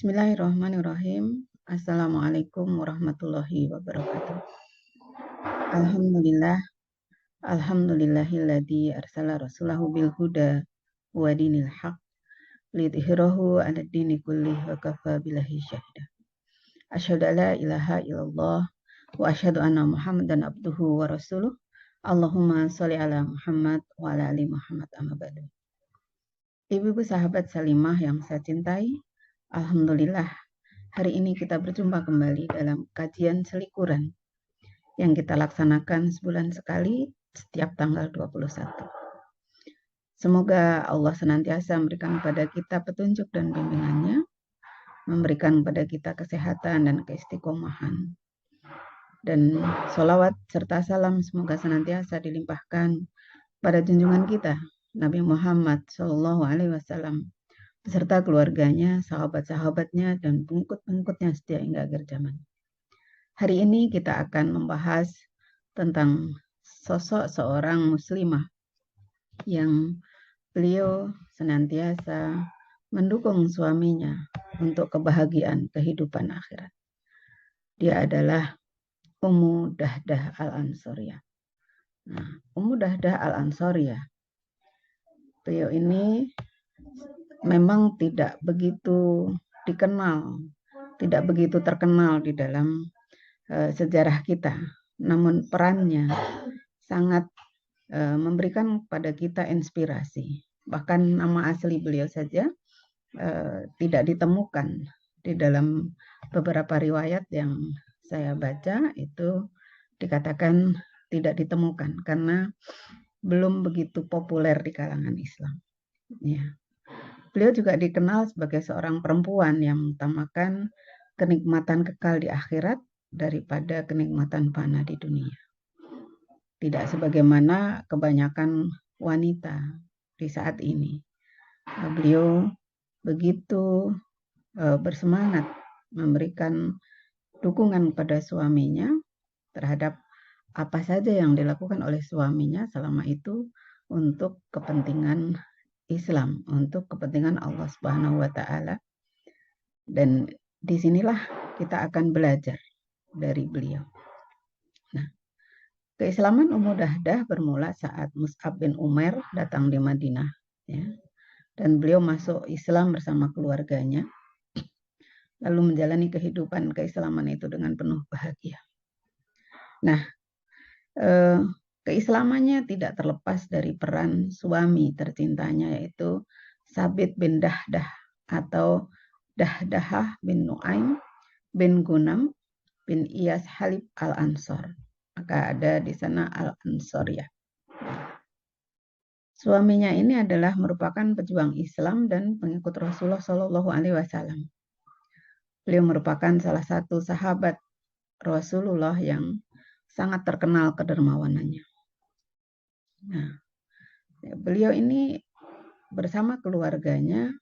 Bismillahirrahmanirrahim. Assalamualaikum warahmatullahi wabarakatuh. Alhamdulillah, alhamdulillahilladzi arsala rasulahu bil huda wa dinil haq lidhhirahu 'ala dini kullih wa kafa billahi syahida. Asyhadu an la ilaha illallah wa asyhadu anna Muhammadan abduhu wa rasuluh. Allahumma sholli ala Muhammad wa ala ali Muhammad amma ba'du. Ibu-ibu sahabat Salimah yang saya cintai, alhamdulillah hari ini kita berjumpa kembali dalam kajian selikuran yang kita laksanakan sebulan sekali setiap tanggal 21. Semoga Allah senantiasa memberikan kepada kita petunjuk dan bimbingannya, memberikan kepada kita kesehatan dan keistiqomahan. Dan sholawat serta salam semoga senantiasa dilimpahkan pada junjungan kita, Nabi Muhammad SAW, beserta keluarganya, sahabat-sahabatnya, dan pengikut-pengikutnya setia hingga akhir zaman. Hari ini kita akan membahas tentang sosok seorang muslimah yang beliau senantiasa mendukung suaminya untuk kebahagiaan kehidupan akhirat. Dia adalah Ummu Dahdah Al-Ansariyah. Nah, Ummu Dahdah Al-Ansariyah, beliau ini memang tidak begitu dikenal, tidak begitu terkenal di dalam sejarah kita. Namun perannya sangat memberikan kepada kita inspirasi. Bahkan nama asli beliau saja tidak ditemukan di dalam beberapa riwayat yang saya baca, itu dikatakan tidak ditemukan karena belum begitu populer di kalangan Islam. Ya. Beliau juga dikenal sebagai seorang perempuan yang mengutamakan kenikmatan kekal di akhirat daripada kenikmatan fana di dunia. Tidak sebagaimana kebanyakan wanita di saat ini. Beliau begitu bersemangat memberikan dukungan pada suaminya terhadap apa saja yang dilakukan oleh suaminya selama itu untuk kepentingan Islam, untuk kepentingan Allah Subhanahu wa Ta'ala. Dan disinilah kita akan belajar dari beliau. Nah, keislaman Ummu Dahdah bermula saat Mus'ab bin Umair datang di Madinah, ya. Dan beliau masuk Islam bersama keluarganya, lalu menjalani kehidupan keislaman itu dengan penuh bahagia. Nah, keislamannya tidak terlepas dari peran suami tercintanya, yaitu Sabit bin Dahdah atau Dahdahah bin Nu'aim bin Gunam bin Iyas Halib Al-Ansar. Maka ada di sana Al-Ansariyah. Suaminya ini adalah merupakan pejuang Islam dan pengikut Rasulullah SAW. Beliau merupakan salah satu sahabat Rasulullah yang sangat terkenal kedermawanannya. Nah, beliau ini bersama keluarganya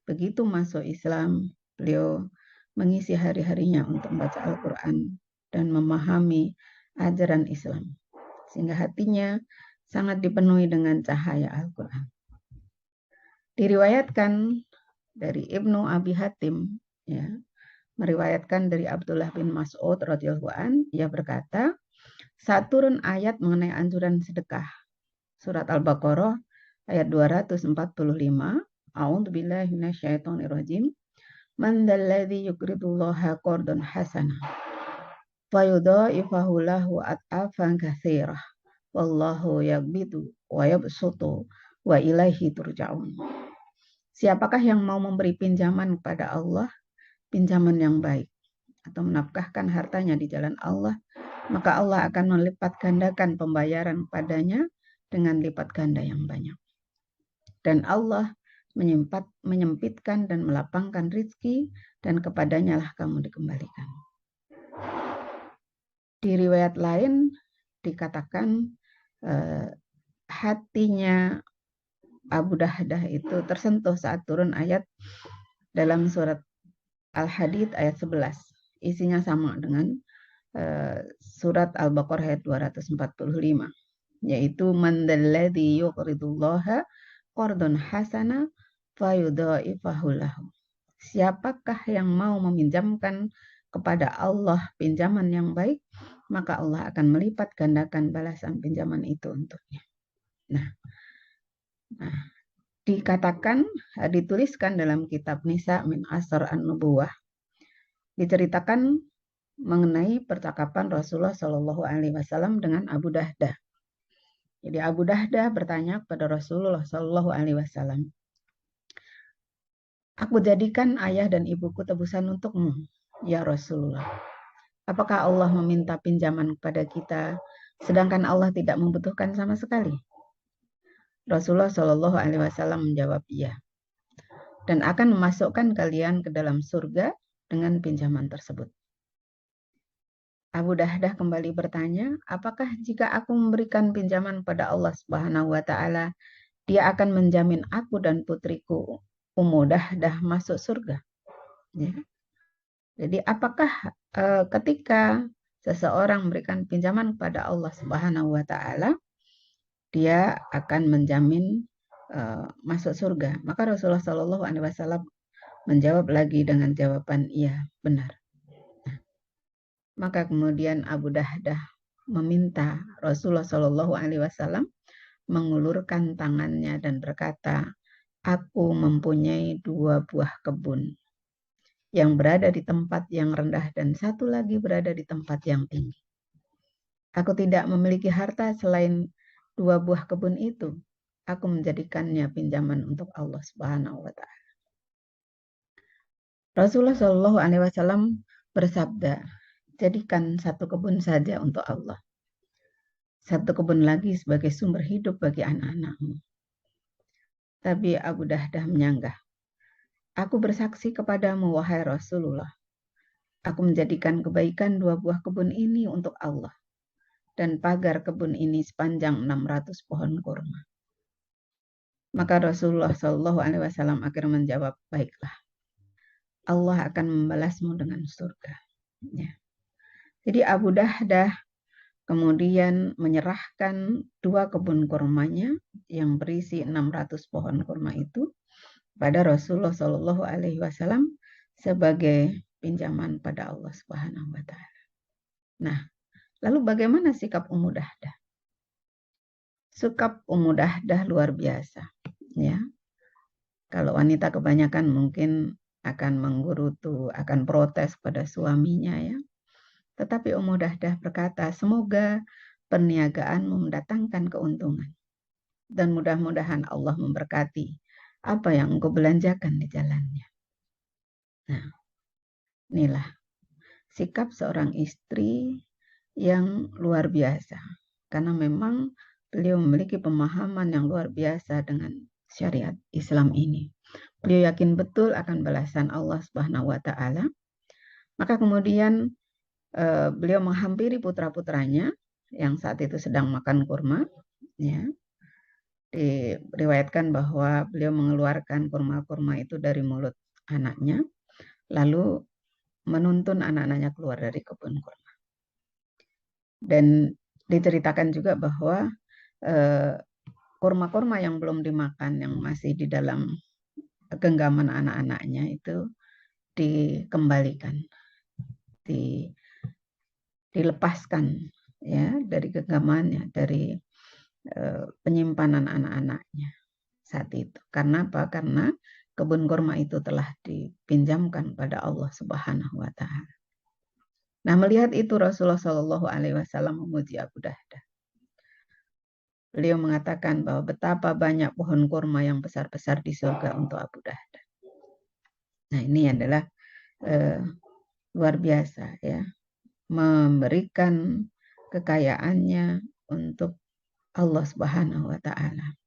begitu masuk Islam, beliau mengisi hari-harinya untuk membaca Al-Quran dan memahami ajaran Islam, sehingga hatinya sangat dipenuhi dengan cahaya Al-Quran. Diriwayatkan dari Ibnu Abi Hatim, ya, meriwayatkan dari Abdullah bin Mas'ud radhiyallahu an, ia berkata, saat turun ayat mengenai anjuran sedekah, surat Al-Baqarah ayat 245, A'udzubillahi minasyaitonirrajim. Man dzalladzi yuqridullaha qardan hasanah fayudha'ifahu lahu ad'afan katsirah wallahu yaqbidu wa yabsutu wa ilaihi turja'un. Siapakah yang mau memberi pinjaman kepada Allah, pinjaman yang baik, atau menafkahkan hartanya di jalan Allah, maka Allah akan melipat gandakan pembayaran padanya dengan lipat ganda yang banyak. Dan Allah menyempitkan dan melapangkan rizki, dan kepadanya lah kamu dikembalikan. Di riwayat lain dikatakan hatinya Abu Dahdah itu tersentuh saat turun ayat dalam surat Al-Hadid ayat 11. Isinya sama dengan surat Al-Baqarah ayat 245, yaitu man dzalladzi yuqridullaha qardun hasana fayudha'ifahu lahu. siapakah yang mau meminjamkan kepada Allah pinjaman yang baik, maka Allah akan melipat gandakan balasan pinjaman itu untuknya. Nah, dikatakan, dituliskan dalam kitab Nisa min Asar an-Nubuwah, diceritakan mengenai percakapan Rasulullah Shallallahu Alaihi Wasallam dengan Abu Dahdah. Jadi Abu Dahdah bertanya kepada Rasulullah Shallallahu Alaihi Wasallam, aku jadikan ayah dan ibuku tebusan untukmu, ya Rasulullah. Apakah Allah meminta pinjaman kepada kita, sedangkan Allah tidak membutuhkan sama sekali? Rasulullah Shallallahu Alaihi Wasallam menjawab iya, dan akan memasukkan kalian ke dalam surga dengan pinjaman tersebut. Abu Dahdah kembali bertanya, apakah jika aku memberikan pinjaman pada Allah Subhanahu wa Ta'ala, Dia akan menjamin aku dan putriku Ummu Dahdah masuk surga? Ya. Jadi apakah ketika seseorang memberikan pinjaman kepada Allah Subhanahu wa Ta'ala, dia akan menjamin masuk surga? Maka Rasulullah Shallallahu Alaihi Wasallam menjawab lagi dengan jawaban iya, benar. Maka kemudian Abu Dahdah meminta Rasulullah Shallallahu Alaihi Wasallam mengulurkan tangannya dan berkata, aku mempunyai 2 buah kebun yang berada di tempat yang rendah dan satu lagi berada di tempat yang tinggi. Aku tidak memiliki harta selain 2 buah kebun itu. Aku menjadikannya pinjaman untuk Allah Subhanahu wa Ta'ala. Rasulullah Shallallahu Alaihi Wasallam bersabda, jadikan 1 kebun saja untuk Allah. 1 kebun lagi sebagai sumber hidup bagi anak-anakmu. Tapi Abu Dahdah menyanggah, aku bersaksi kepadamu, wahai Rasulullah. Aku menjadikan kebaikan 2 buah kebun ini untuk Allah. Dan pagar kebun ini sepanjang 600 pohon kurma. Maka Rasulullah Shallallahu Alaihi Wasallam akhirnya menjawab, baiklah. Allah akan membalasmu dengan surga. Ya. Jadi Abu Dahdah kemudian menyerahkan 2 kebun kurmanya yang berisi 600 pohon kurma itu pada Rasulullah Shallallahu Alaihi Wasallam sebagai pinjaman pada Allah Subhanahu Wa Taala. Nah, lalu bagaimana sikap Ummu Dahdah? Sikap Ummu Dahdah luar biasa, ya. Kalau wanita kebanyakan mungkin akan menggerutu, akan protes pada suaminya, ya. Tetapi Ummu Dahdah berkata, semoga perniagaanmu mendatangkan keuntungan. Dan mudah-mudahan Allah memberkati apa yang engkau belanjakan di jalannya. Nah, inilah sikap seorang istri yang luar biasa. Karena memang beliau memiliki pemahaman yang luar biasa dengan syariat Islam ini. Beliau yakin betul akan balasan Allah Subhanahu wa Ta'ala. Maka kemudian beliau menghampiri putra-putranya yang saat itu sedang makan kurma. Ya. Diriwayatkan bahwa beliau mengeluarkan kurma-kurma itu dari mulut anaknya, lalu menuntun anak-anaknya keluar dari kebun kurma. Dan diceritakan juga bahwa kurma-kurma yang belum dimakan, yang masih di dalam genggaman anak-anaknya itu dikembalikan, dilepaskan ya dari genggamannya, dari penyimpanan anak-anaknya saat itu. Karena apa? Karena kebun kurma itu telah dipinjamkan pada Allah Subhanahu wa Ta'ala. Nah, melihat itu Rasulullah Shallallahu Alaihi Wasallam memuji Abu Dahdah. Beliau mengatakan bahwa betapa banyak pohon kurma yang besar-besar di surga untuk Abu Dahdah. Nah, ini adalah luar biasa, ya, memberikan kekayaannya untuk Allah Subhanahu wa Ta'ala.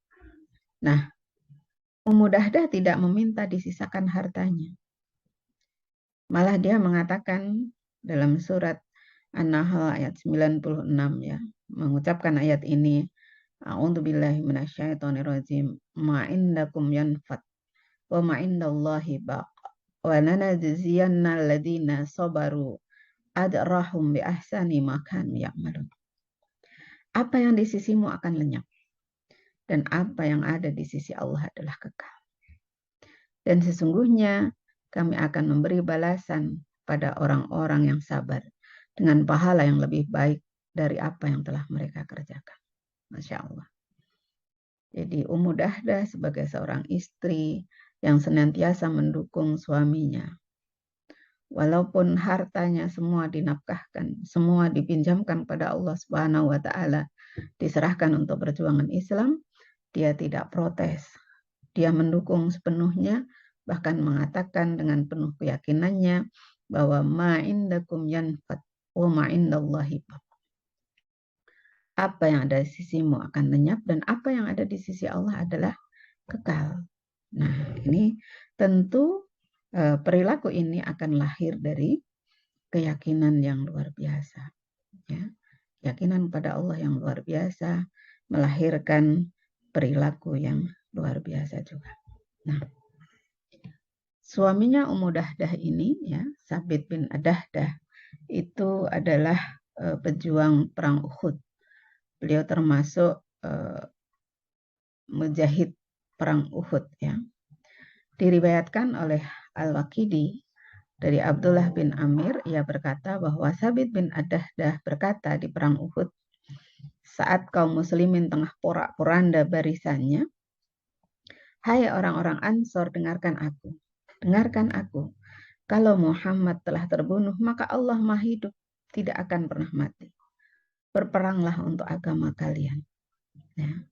Nah, Ummu Dahdah tidak meminta disisakan hartanya. Malah dia mengatakan dalam surat An-Nahl ayat 96, ya, mengucapkan ayat ini, a'udzubillahi minasyaitonirrajim, ma indakum yanfat wa ma indallahi baq wa lanajziyanna alladziina sabaru adrahum bi ahsani ma kanu ya'malun. Apa yang di sisimu akan lenyap, dan apa yang ada di sisi Allah adalah kekal. Dan sesungguhnya kami akan memberi balasan pada orang-orang yang sabar dengan pahala yang lebih baik dari apa yang telah mereka kerjakan. Masya Allah. Jadi Ummu Dahdah sebagai seorang istri yang senantiasa mendukung suaminya. Walaupun hartanya semua dinafkahkan, semua dipinjamkan pada Allah Subhanahu wa taala, diserahkan untuk perjuangan Islam, dia tidak protes. Dia mendukung sepenuhnya, bahkan mengatakan dengan penuh keyakinannya bahwa ma indakum yanfad wa ma indallahi baq. Apa yang ada di sisimu akan lenyap dan apa yang ada di sisi Allah adalah kekal. Nah, ini tentu perilaku ini akan lahir dari keyakinan yang luar biasa. Ya. Keyakinan pada Allah yang luar biasa melahirkan perilaku yang luar biasa juga. Nah, suaminya Ummu Dahdah ini, ya, Sabit bin Dahdah, itu adalah pejuang perang Uhud. Beliau termasuk mujahid perang Uhud, ya. Diriwayatkan oleh Al-Waqidi dari Abdullah bin Amir, ia berkata bahwa Sabit bin Dahdah berkata di perang Uhud, saat kaum muslimin tengah porak-poranda barisannya, hai orang-orang Ansor, dengarkan aku. Dengarkan aku. Kalau Muhammad telah terbunuh, maka Allah Maha Hidup tidak akan pernah mati. Berperanglah untuk agama kalian. Ya.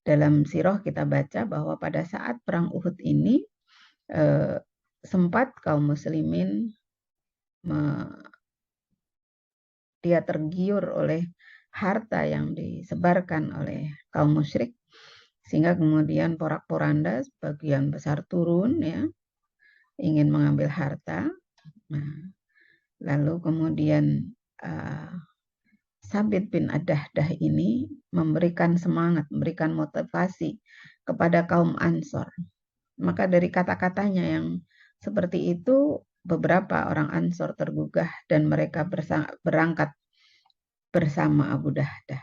Dalam sirah kita baca bahwa pada saat perang Uhud ini, sempat kaum muslimin dia tergiur oleh harta yang disebarkan oleh kaum musyrik, sehingga kemudian porak-poranda sebagian besar turun, ya, ingin mengambil harta. Nah, lalu kemudian Sabit bin Dahdah ini memberikan semangat, memberikan motivasi kepada kaum Ansor. Maka dari kata-katanya yang seperti itu, beberapa orang Ansor tergugah dan mereka berangkat bersama Abu Dahdah.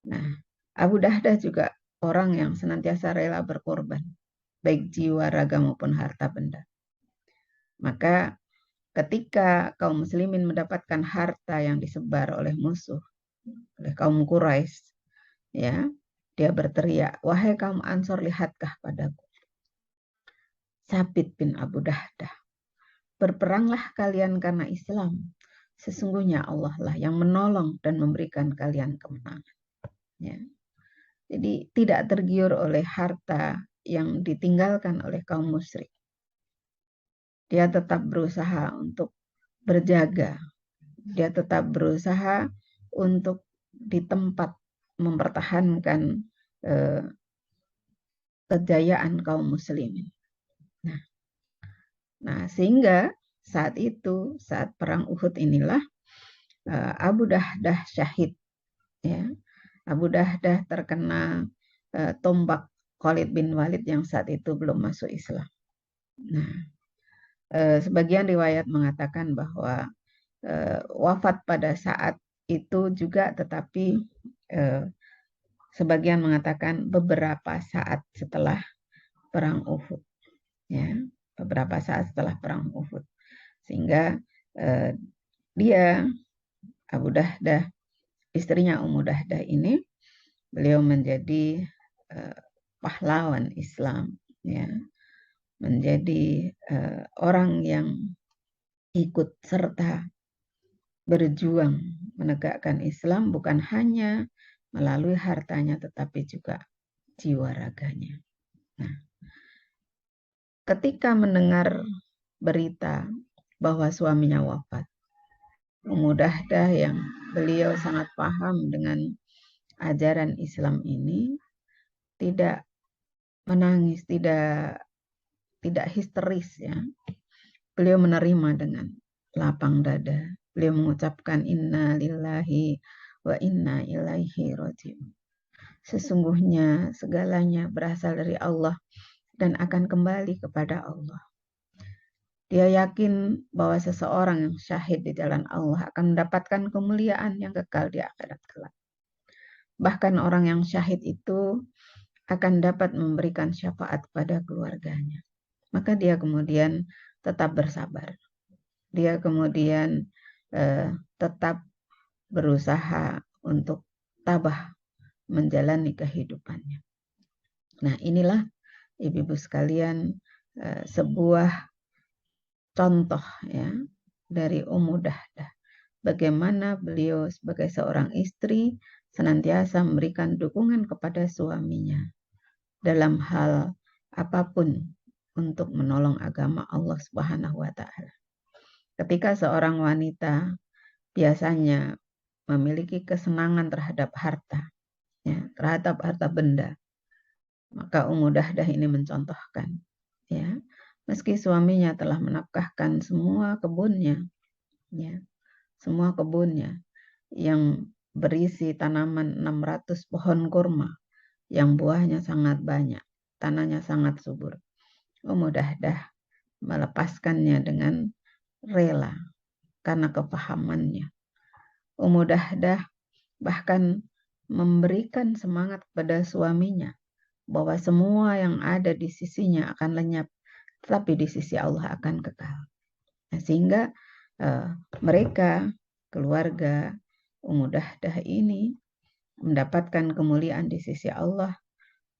Nah, Abu Dahdah juga orang yang senantiasa rela berkorban, baik jiwa, raga maupun harta benda. Maka ketika kaum muslimin mendapatkan harta yang disebar oleh musuh, oleh kaum Quraisy, ya, dia berteriak, wahai kaum Ansor, lihatkah padaku Sabit bin Abu Dahdah. Berperanglah kalian karena Islam. Sesungguhnya Allah lah yang menolong dan memberikan kalian kemenangan. Ya. Jadi tidak tergiur oleh harta yang ditinggalkan oleh kaum musyrik. Dia tetap berusaha untuk berjaga. Dia tetap berusaha untuk di tempat mempertahankan kejayaan kaum muslimin. Nah, sehingga saat itu, saat perang Uhud inilah Abu Dahdah syahid. Ya. Abu Dahdah terkena tombak Khalid bin Walid yang saat itu belum masuk Islam. Nah, sebagian riwayat mengatakan bahwa wafat pada saat itu juga, tetapi sebagian mengatakan beberapa saat setelah perang Uhud. Ya. Beberapa saat setelah perang Uhud, sehingga dia Abu Dahdah, istrinya Ummu Dahdah ini, beliau menjadi pahlawan Islam, ya, menjadi orang yang ikut serta berjuang menegakkan Islam bukan hanya melalui hartanya tetapi juga jiwa raganya. Nah, ketika mendengar berita bahwa suaminya wafat, Ummu Dahdah yang beliau sangat paham dengan ajaran Islam ini tidak menangis, tidak histeris, ya. Beliau menerima dengan lapang dada. Beliau mengucapkan inna lillahi wa inna ilaihi raji'un. Sesungguhnya segalanya berasal dari Allah dan akan kembali kepada Allah. Dia yakin bahwa seseorang yang syahid di jalan Allah akan mendapatkan kemuliaan yang kekal di akhirat kelak. Bahkan orang yang syahid itu akan dapat memberikan syafaat pada keluarganya. maka dia kemudian tetap bersabar. Dia kemudian tetap berusaha untuk tabah menjalani kehidupannya. Nah, inilah ibu-ibu sekalian sebuah contoh ya dari Ummu Dahdah. Bagaimana beliau sebagai seorang istri senantiasa memberikan dukungan kepada suaminya dalam hal apapun untuk menolong agama Allah Subhanahu wa taala. Ketika seorang wanita biasanya memiliki kesenangan terhadap harta, ya, terhadap harta benda, maka Ummu Dahdah ini mencontohkan, ya, meski suaminya telah menafkahkan semua kebunnya, ya, semua kebunnya yang berisi tanaman 600 pohon kurma yang buahnya sangat banyak, tanahnya sangat subur. Ummu Dahdah melepaskannya dengan rela karena kepahamannya. Ummu Dahdah bahkan memberikan semangat kepada suaminya bahwa semua yang ada di sisinya akan lenyap, tetapi di sisi Allah akan kekal. Nah, sehingga mereka, keluarga Ummu Dahdah ini mendapatkan kemuliaan di sisi Allah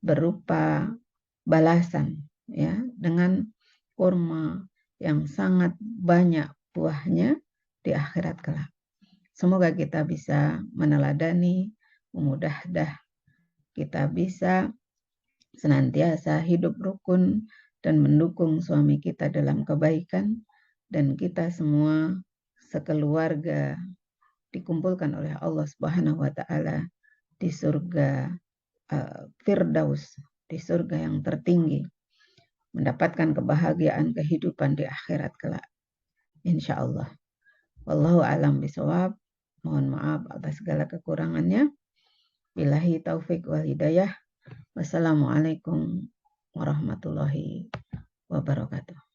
berupa balasan ya dengan kurma yang sangat banyak buahnya di akhirat kelak. Semoga kita bisa meneladani Ummu Dahdah, kita bisa senantiasa hidup rukun dan mendukung suami kita dalam kebaikan, dan kita semua sekeluarga dikumpulkan oleh Allah Subhanahu wa taala di surga Firdaus, di surga yang tertinggi, mendapatkan kebahagiaan kehidupan di akhirat kelak, insya Allah. Wallahu a'lam bishawab. Mohon maaf atas segala kekurangannya. Billahi taufik wal hidayah. Wassalamualaikum warahmatullahi wabarakatuh.